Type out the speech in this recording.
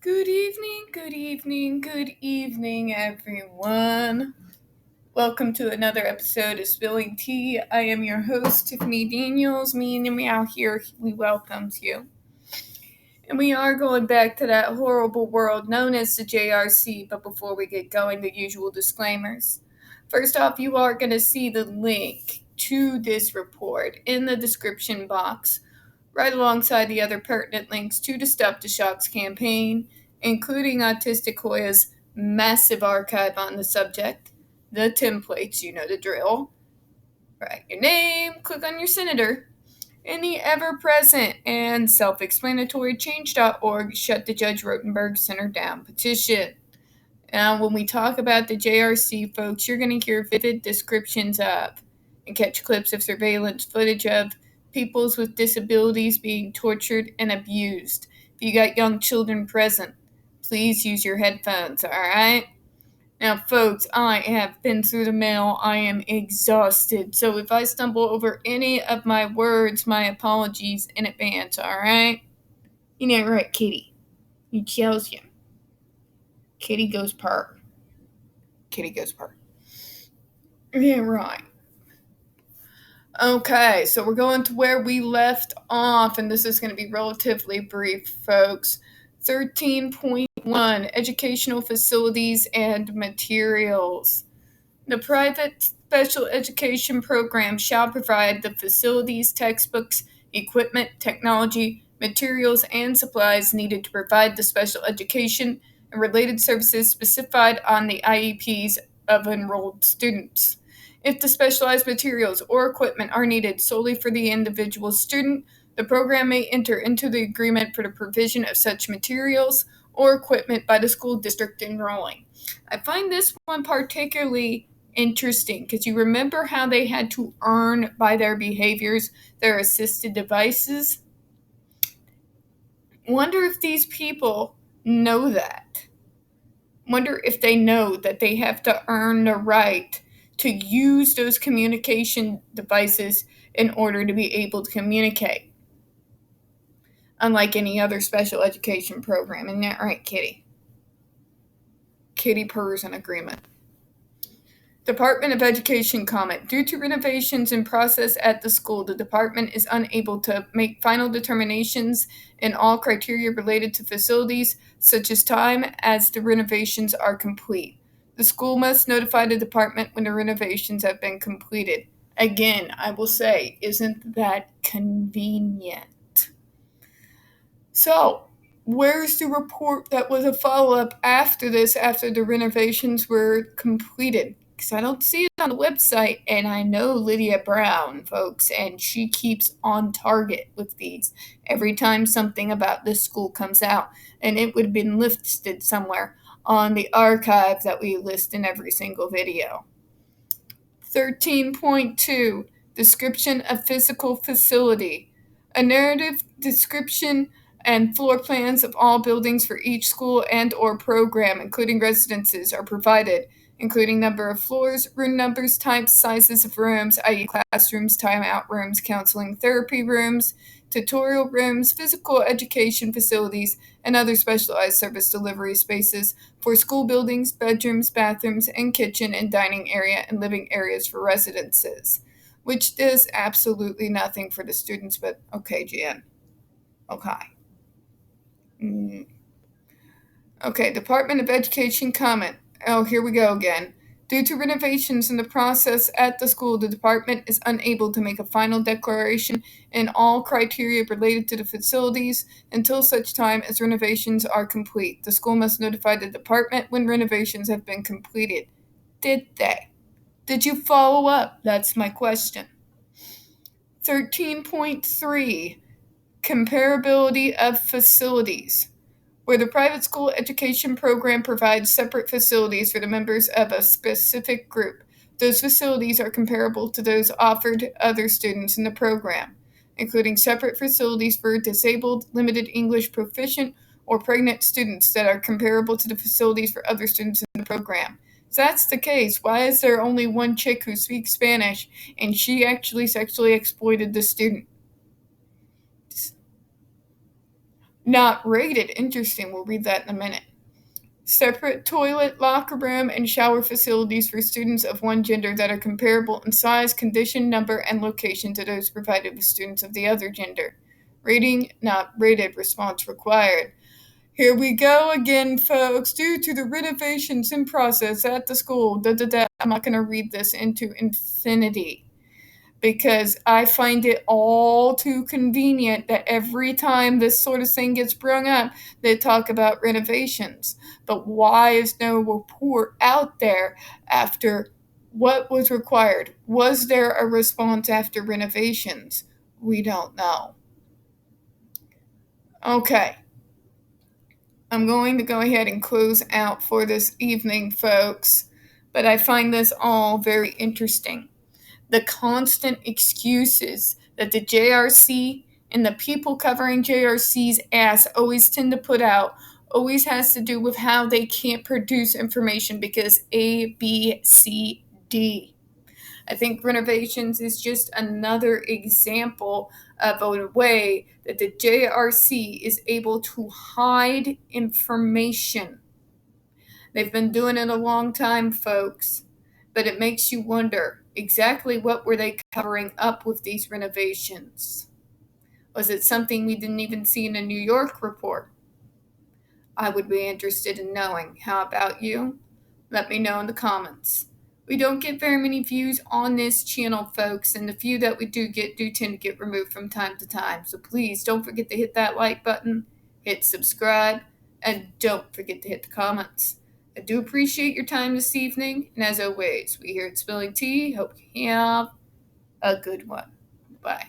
Good evening, everyone. Welcome to another episode of Spilling Tea. I am your host, Tiffany Daniels. Me and Meow here, we welcome you. And we are going back to that horrible world known as the JRC, but before we get going, the usual disclaimers. First off, you are going to see the link to this report in the description box, right alongside the other pertinent links to the Stop the Shocks campaign, including Autistic Hoya's massive archive on the subject, the templates, you know the drill. Write your name, click on your senator, and the ever-present and self-explanatory Change.org Shut the Judge Rotenberg Center Down petition. Now, when we talk about the JRC, folks, you're going to hear vivid descriptions of and catch clips of surveillance footage of peoples with disabilities being tortured and abused. If you got young children present, please use your headphones, all right? Now, folks, I have been through the mail. I am exhausted. So if I stumble over any of my words, my apologies in advance, all right? You know, right, Kitty. He tells you. Kitty goes purr. Kitty goes purr. Yeah, right. Okay, so we're going to where we left off, and this is going to be relatively brief, folks. 13.1 Educational Facilities and Materials. The private special education program shall provide the facilities, textbooks, equipment, technology, materials, and supplies needed to provide the special education and related services specified on the IEPs of enrolled students. If the specialized materials or equipment are needed solely for the individual student, the program may enter into the agreement for the provision of such materials or equipment by the school district enrolling. I find this one particularly interesting because you remember how they had to earn by their behaviors their assisted devices? Wonder if these people know that. Wonder if they know that they have to earn the right to use those communication devices in order to be able to communicate. Unlike any other special education program. Isn't that right, Kitty? Kitty purrs in agreement. Department of Education comment. Due to renovations in process at the school, the department is unable to make final determinations in all criteria related to facilities, such as time as the renovations are complete. The school must notify the department when the renovations have been completed. Again, I will say, isn't that convenient? So, where's the report that was a follow-up after this, after the renovations were completed? Because I don't see it on the website, and I know Lydia Brown, folks, and she keeps on target with these every time something about this school comes out, and it would have been listed somewhere on the archive that we list in every single video. 13.2 Description of Physical Facility. A narrative description and floor plans of all buildings for each school and or program, including residences, are provided, including number of floors, room numbers, types, sizes of rooms, i.e. classrooms, timeout rooms, counseling therapy rooms, tutorial rooms, physical education facilities, and other specialized service delivery spaces for school buildings, bedrooms, bathrooms, and kitchen and dining area and living areas for residences, which does absolutely nothing for the students, but okay, Jan. Okay. Okay, Department of Education comment. Oh, here we go again. Due to renovations in the process at the school, the department is unable to make a final declaration in all criteria related to the facilities until such time as renovations are complete. The school must notify the department when renovations have been completed. Did they? Did you follow up? That's my question. 13.3 Comparability of Facilities. Where the private school education program provides separate facilities for the members of a specific group, those facilities are comparable to those offered to other students in the program, including separate facilities for disabled, limited English proficient, or pregnant students that are comparable to the facilities for other students in the program. If that's the case, why is there only one chick who speaks Spanish and she actually sexually exploited the student? Not rated. Interesting. We'll read that in a minute. Separate toilet, locker room, and shower facilities for students of one gender that are comparable in size, condition, number, and location to those provided with students of the other gender. Rating not rated. Response required. Here we go again, folks. Due to the renovations in process at the school, I'm not going to read this into infinity because I find it all too convenient that every time this sort of thing gets brought up, they talk about renovations. But why is no report out there after what was required? Was there a response after renovations? We don't know. Okay. I'm going to go ahead and close out for this evening, folks, but I find this all very interesting. The constant excuses that the JRC and the people covering JRC's ass always tend to put out always has to do with how they can't produce information because A, B, C, D. I think renovations is just another example of a way that the JRC is able to hide information. They've been doing it a long time, folks, but it makes you wonder exactly what were they covering up with these renovations? Was it something we didn't even see in a New York report? I would be interested in knowing. How about you? Let me know in the comments. We don't get very many views on this channel, folks, and the few that we do get do tend to get removed from time to time. So please don't forget to hit that like button, hit subscribe, and don't forget to hit the comments. I do appreciate your time this evening, and as always, we here at Spilling Tea hope you have a good one. Bye.